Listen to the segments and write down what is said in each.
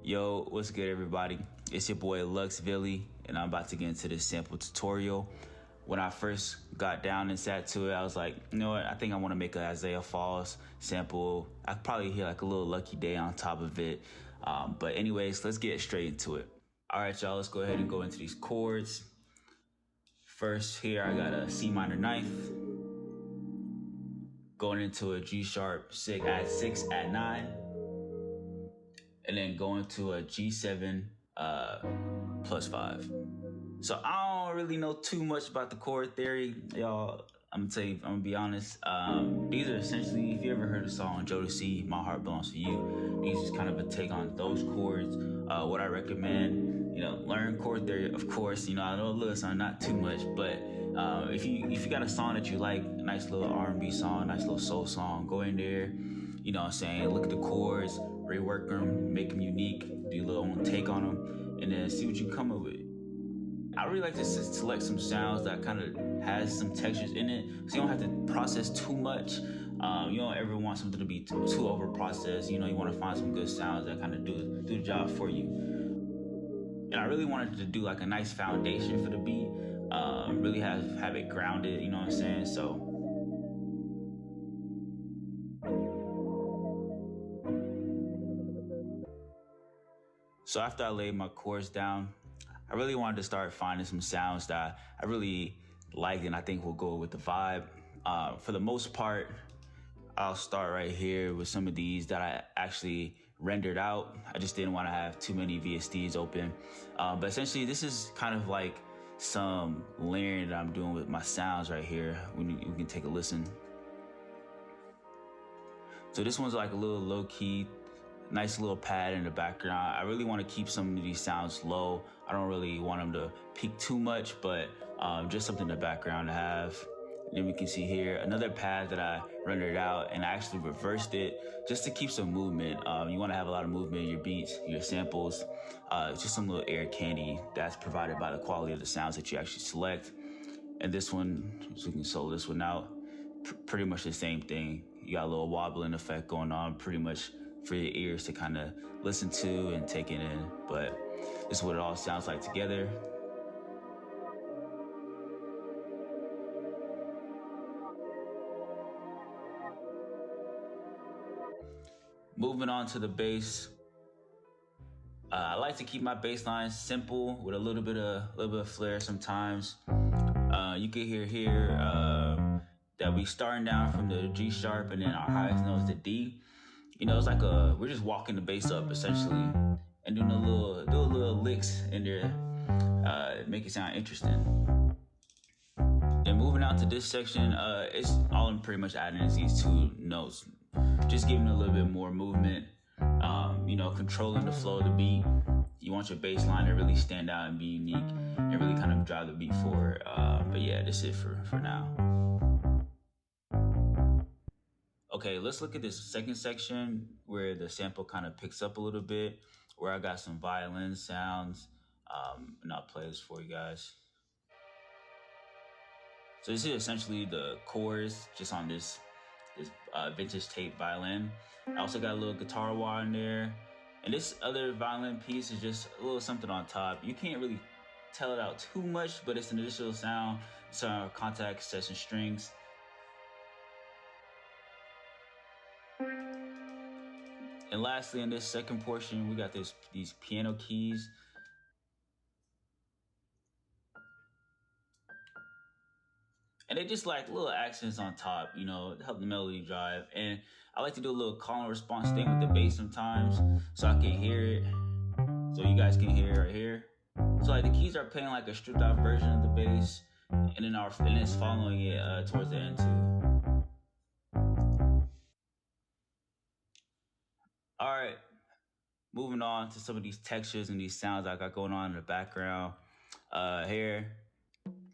Yo, what's good everybody? It's your boy Luxvilly, and I'm about to get into this sample tutorial. When I first got down and sat to it, I was like, you know what, I think I want to make an Isaiah Falls sample. I could probably hear like a little Lucky Day on top of it. But anyways, let's get straight into it. All right, y'all, let's go ahead and go into these chords. First here, I got a C minor ninth, going into a G sharp 6 at 9. And then going to a G7 plus 5. So I don't really know too much about the chord theory, y'all. I'm gonna be honest. These are essentially, if you ever heard the song Jodeci, My Heart Belongs to You, these is kind of a take on those chords. What I recommend, learn chord theory, of course. I know a little song, not too much, but if you got a song that you like, a nice little R&B song, nice little soul song, go in there. Look at the chords, rework them, make them unique, do a little own take on them, and then see what you come up with. I really like to select some sounds that kind of has some textures in it, so you don't have to process too much. You don't ever want something to be too over processed. You want to find some good sounds that kind of do the job for you. And I really wanted to do like a nice foundation for the beat, really have it grounded. You know what I'm saying? So after I laid my chords down, I really wanted to start finding some sounds that I really liked and I think will go with the vibe. For the most part, I'll start right here with some of these that I actually rendered out. I just didn't want to have too many VSTs open. But essentially, this is kind of like some layering that I'm doing with my sounds right here. You can take a listen. So this one's like a little low-key, nice little pad in the background. I really want to keep some of these sounds low. I don't really want them to peak too much, but just something in the background to have. And then we can see here another pad that I rendered out, and I actually reversed it just to keep some movement. You want to have a lot of movement in your beats, your samples. Just some little air candy that's provided by the quality of the sounds that you actually select. And this one, so we can solo this one out, pretty much the same thing. You got a little wobbling effect going on, pretty much for your ears to kind of listen to and take it in. But this is what it all sounds like together. Moving on to the bass. I like to keep my bass lines simple with a little bit of flair sometimes. You can hear here that we starting down from the G sharp, and then our highest note is the D. It's like we're just walking the bass up essentially and doing a little licks in there, make it sound interesting. Then moving out to this section, it's all I'm pretty much adding is these two notes, just giving a little bit more movement, controlling the flow of the beat. You want your bass line to really stand out and be unique and really kind of drive the beat forward. But yeah, this is it for now. Okay, let's look at this second section where the sample kind of picks up a little bit, where I got some violin sounds, and I'll play this for you guys. So this is essentially the chorus just on this vintage tape violin. I also got a little guitar wah in there, and this other violin piece is just a little something on top. You can't really tell it out too much, but it's an additional sound. It's our contact session strings. And lastly, in this second portion, we got these piano keys. And they just like little accents on top, to help the melody drive. And I like to do a little call and response thing with the bass sometimes, so I can hear it, so you guys can hear it right here. So like the keys are playing like a stripped out version of the bass, and then it's following it towards the end too. All right, moving on to some of these textures and these sounds I got going on in the background. Here,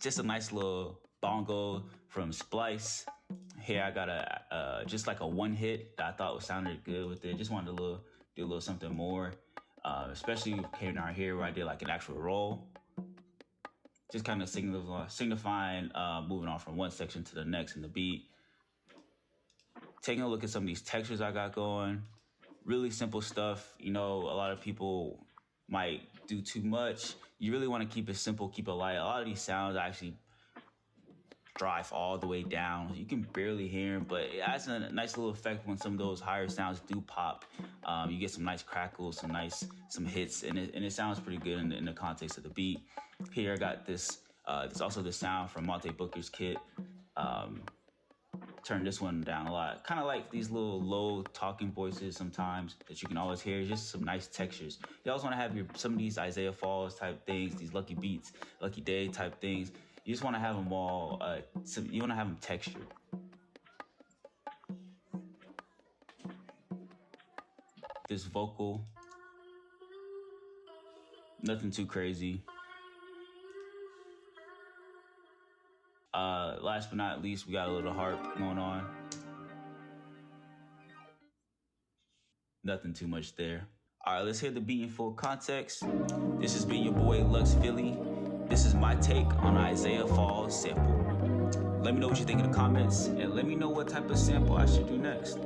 just a nice little bongo from Splice. Here I got just like a one hit that I thought sounded good with it. Just wanted to do a little something more, especially came down here where I did like an actual roll. Just kind of signifying moving on from one section to the next in the beat. Taking a look at some of these textures I got going. really simple stuff. You know, a lot of people might do too much. You really want to keep it simple, keep it light. A lot of these sounds actually drive all the way down. You can barely hear them, but it adds a nice little effect when some of those higher sounds do pop. You get some nice crackles, some hits, and it sounds pretty good in the context of the beat. Here I got this. There's also the sound from Monte Booker's kit. Turn this one down a lot. Kind of like these little low talking voices sometimes that you can always hear. Just some nice textures. You also want to have some of these Isaiah Falls type things, these Lucky Beats, Lucky Day type things. You just want to have them all, you want to have them textured. This vocal, nothing too crazy. Last but not least, we got a little harp going on. Nothing too much there. All right, let's hear the beat in full context. This has been your boy Lux Philly. This is my take on Isaiah Falls sample. Let me know what you think in the comments, and let me know what type of sample I should do next.